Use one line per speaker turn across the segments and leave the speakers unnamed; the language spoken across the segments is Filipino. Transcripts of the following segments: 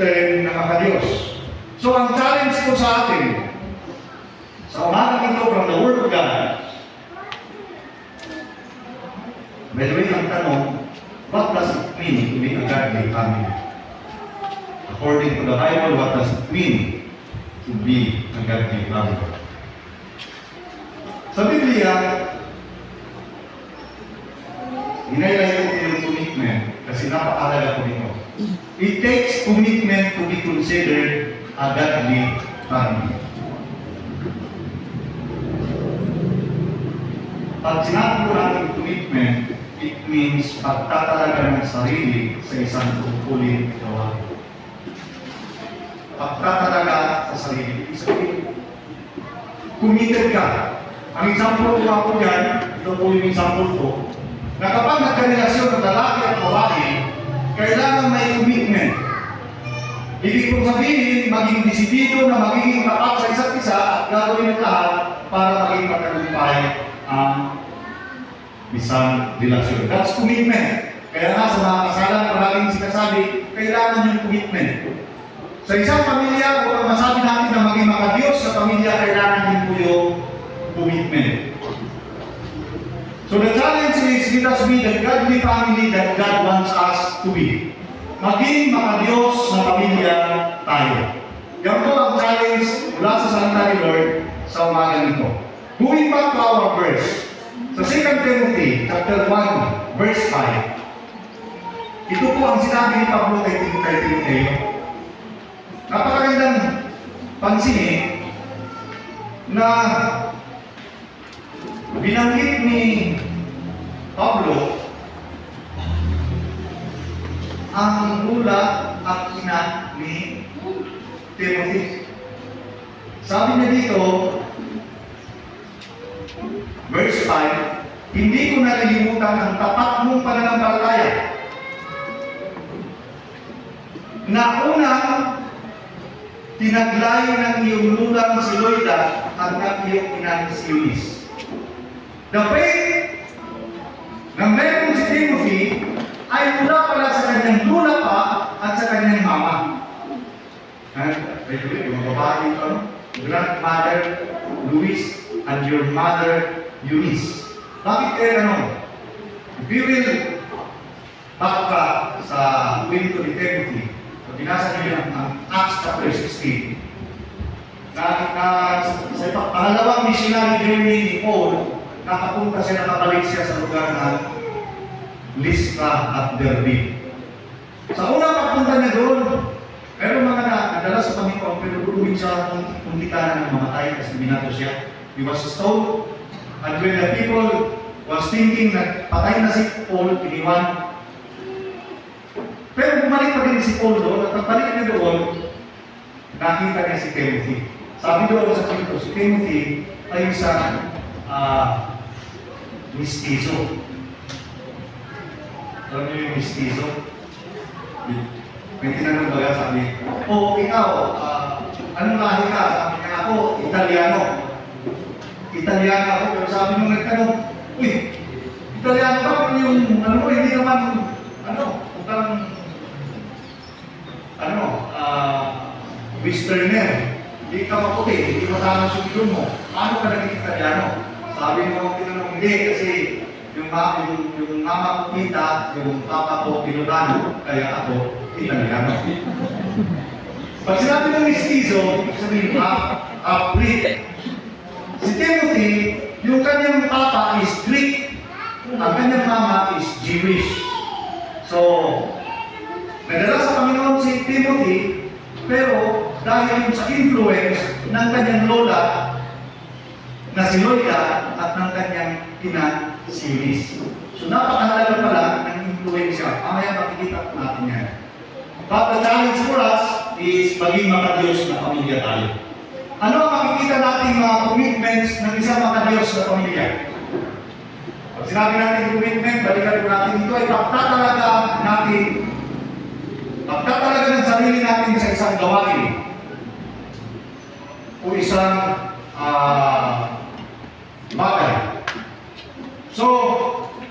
term na makadiyos. So, ang challenge ko sa atin, sa umagang ito from the Word of God, by the way, ang tanong, what does it mean to be a godly family? According to the Bible, what does it mean to be a godly family? Sa Biblia, hinailayo ko yung commitment kasi napakahalaga ko nito. It takes commitment to be considered a godly family. Pag sinabi ko natin commitment, it means pagtatalaga ng sarili sa isang tungkulin gawain. Pagtatalaga sa sarili. Committed ka. Ang example ko ako dyan, ito po yung example ko, na kapag nagkarelasyon ng lalaki at babae, kailangan may commitment. Ibig kong sabihin, maging disidido na magiging tapat sa isa't isa at gagawin ang lahat para maging matagumpay ang isang relasyon. That's commitment. Kaya nga sa mga kasalan, maraming sinasabi, kailangan yung commitment. Sa isang pamilya, kung masabi natin na maging makadiyos sa pamilya, kailangan din po yung commitment. So the challenge is, let us be the godly family that God wants us to be. Maging makadiyos na pamilya tayo. Yan po ang challenge mula sa salita ni Lord sa umaga nito. Going back to our verse, sa 2 Timothy chapter 1, verse 5, ito po ang sinabi ni Pablo kay Timoteo. Napakagandang pansinin na binanggit ni Pablo ang lula at ina ni Timothy. Sabi niya dito, verse 5, hindi ko nalilimutan ang tapat mong pananampalataya na unang tinaglay ng iyong lulang si Loida at ng iyong inang si Eunice. The faith ng meron si Timothy ay mula pala sa kanyang lula pa at sa kanyang mama. Yung babae ito, grandmother Louise and your mother Eunice. Bakit kayo ganun? If you will back sa kwento ni Timothy, so binasa niyo ang Acts chapter 16, sa pangalawang missionary journey ni Paul, nakapunta siya, nakabalik siya sa lugar ng Lystra at Derbe. Sa unang pagpunta niya doon, meron mga nadala sa Panginoon, pero doon siya kung di ka na mamatay kasi binato siya. He was stoned, and when the people was thinking na patay na si Paul, iniwan. Pero bumalik pa din si Paul doon, at pagbalik niya doon, nakita niya si Timothy. Sabi doon sa kwento, si Timothy ay isang mistizo. Alam niyo yung mistizo? May tinanong ba sabi, ikaw, anong lahi ka? Sabi niya ako, Italiano. Italiano ako, pero sabi nung nagtanong, Italiano ka, pero yung, hindi naman, Westerner. Hindi ka maputi, hindi matama sa ilong mo. Paano ka naging Italiano? Sabi mo, tinanong, hindi, kasi yung mama ko kita, yung papa ko Pilipino, kaya ako Italiano. Pag sinabi ng mistizo, sabihin, Greek. Si Timothy, yung kanyang papa is Greek, ang kanyang mama is Jewish. So, nadala sa Panginoon si Timothy, pero dahil sa influence ng kanyang lola na si Loida at ng kanyang ina si Eunice. So napakahalaga pala ng influensya. Mamaya makikita natin yan. But the challenge for us is maging makadiyos na pamilya tayo. Ano ang makikita natin mga commitments ng isang makadiyos na pamilya? Pag sinabi natin commitment, balikan ko natin ito ay pagtatalaga ng sarili natin sa isang gawain o isang bagay. So,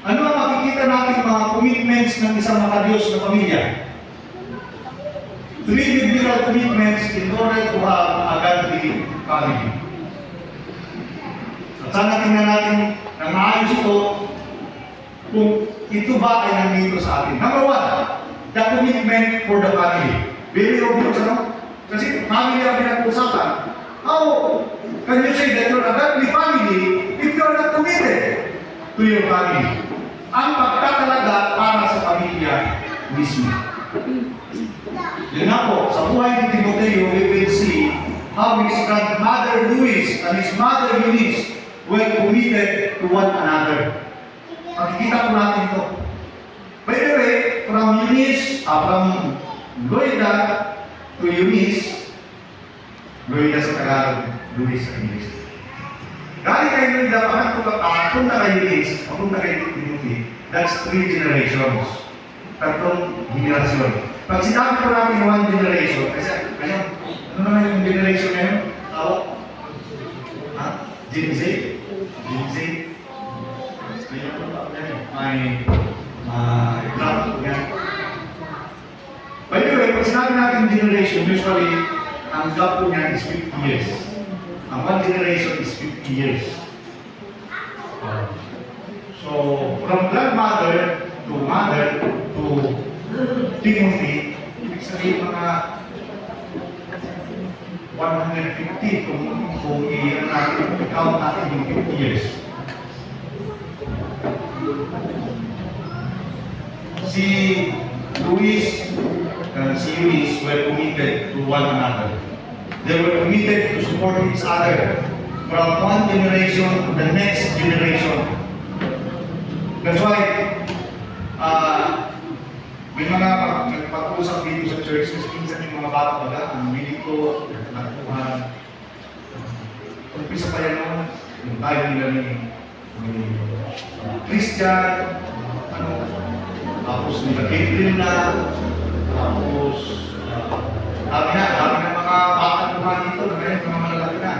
ano ang makikita natin mga commitments ng isang makadiyos na pamilya? 3 biblical commitments in order to have a godly family. At sana tingnan natin na maayos ito kung ito ba ay nandito sa atin. Number 1, the commitment for the family. Very obvious, ano? Kasi family ang pinag-usapan. How can you say that you're a godly family if you're not committed to your family? Ang pagkatalaga para sa pamilya mismo. Yun nga po, sa buhay ni Timoteo, we will see how his grandmother Luis and his mother Eunice were committed to one another. Makikita po natin ito. By the way, from Loida to Eunice, Loida sa Tagalog, Luis sa English. Galing kay Loida, papunta kay Eunice, papunta kay Timothy, that's 3 generations. Tatlong generasyon. Pag sinabi ko natin one generation, kasi ano naman yung generation na yun? Tawag? Ha? Gen Z? Gen Z? May graph ko yan. By the way, pag sinabi natin generation, usually, ang gap po niyan is 50 years. Ang one generation is 50 years. So, from grandmother to mother to Timothy, ibig sabihin mga 150 kung i-count natin yung 50 years. Si Luis and si Eunice were committed to one another. They were committed to support each other from one generation to the next generation. That's why may mga nagpag-usap dito sa church kasi minsan yung mga bata baga, ang bilig ko, nagkuhan. Umpisa pa yan noon, yung tayo nila ni Christian, tapos nila Gabriel na, tapos dami na mga bata kuhan dito, na ngayon mga malalaki na.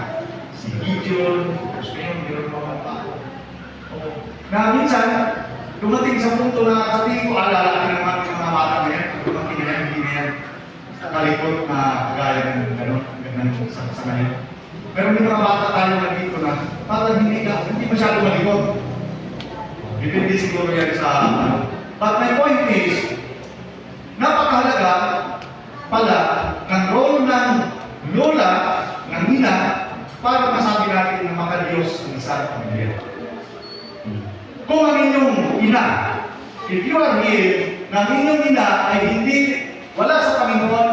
Si Gideon, tapos ngayon, meron mga bata. Na minsan, dumating sa punto na sabi ko, alala naman yung mga bata na yan, kung dumating na yan, hindi na yan kalikot na kagaya ng gano'n sa ngayon. Pero may mga bata tayo na dito na parang hindi masyado malikot. Depende siguro yan sa But my point is, napakahalaga pala ng role ng lola, ng nina, para masabi natin na makadiyos ang isang pamilya. Kung ang inyong ina, if you are here, na ang inyong ina ay hindi, wala sa Panginoon,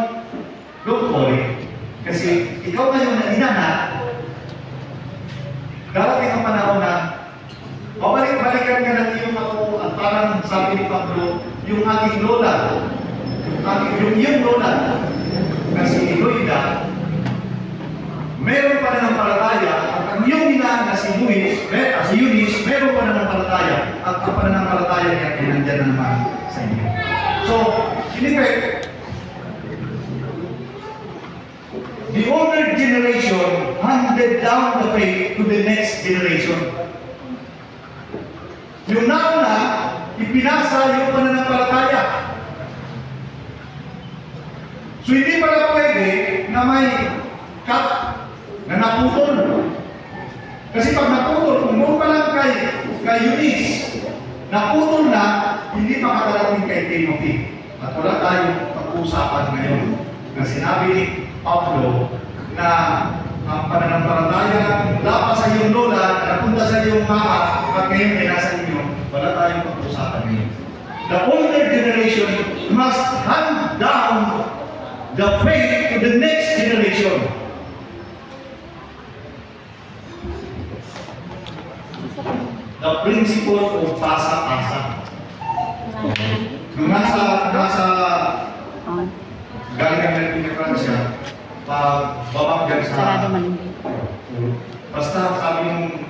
don't worry. Kasi ikaw ngayon na ina na, darating ang panahon na, babalik-balikan ka ng iyong ako, at parang sabi ni Pablo, yung aking lola, yung iyong lola, kasi Loida, meron pa na ng palataya, at ang iyong ina na si Eunice, meron pa na ng palataya, at ang pananampalataya niya ay nandyan na naman sa inyo. So, in effect, the older generation handed down the faith to the next generation. Yung nauna, ipinasa yung pananampalataya. So, hindi pala pwede na may cut na naputol. Kasi pag naputol, kung doon pa lang kay Eunice, naputol na, hindi makakarating kay Timothy. At wala tayong pag-uusapan ngayon na sinabi ni Pablo na ang pananampalataya mula pa sa iyong lola, napunta sa iyong mama, at ngayon ay nasa inyo, wala tayong pag-uusapan ngayon. The older generation must hand down the faith to the next generation. The principle of pasa-pasa. Nung nasa galing kami ng Pinapransya, babagyan sa basta sabi nung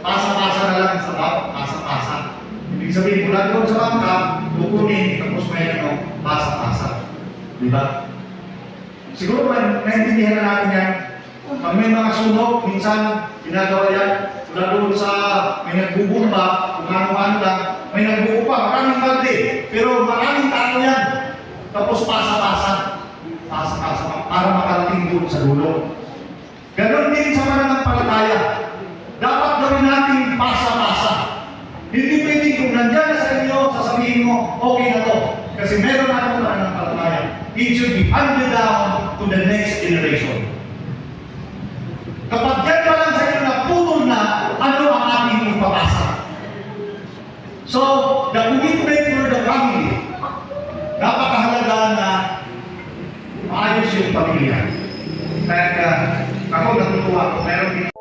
pasa-pasa na lang sa pasa-pasa. Ibig sabihin, mula doon sa bangka, kukunin, tapos may pasa-pasa. Diba? Siguro naintindihan na natin yan. Pag may mga sunog, minsan ginagawa yan, mula doon sa may nagbubumba, kung ano-ano lang, may nagbuo pa, maraming balde, pero maraming tao yan. Tapos pasa-pasa. para makarating doon sa dulo. Ganon din sa pananampalataya. Dapat gawin natin pasa-pasa. Hindi pwedeng kung nandyan na sa inyo, sasabihin mo, okay na to. Kasi meron na akong pananampalataya. It should be handed down to the next generation. Kapag yan pa lang sa inyo na putol na, ano ang ating ipapasa? So, the commitment for the family, napakahalaga na maayos yung pamilya. Kaya ako natutuwa, meron din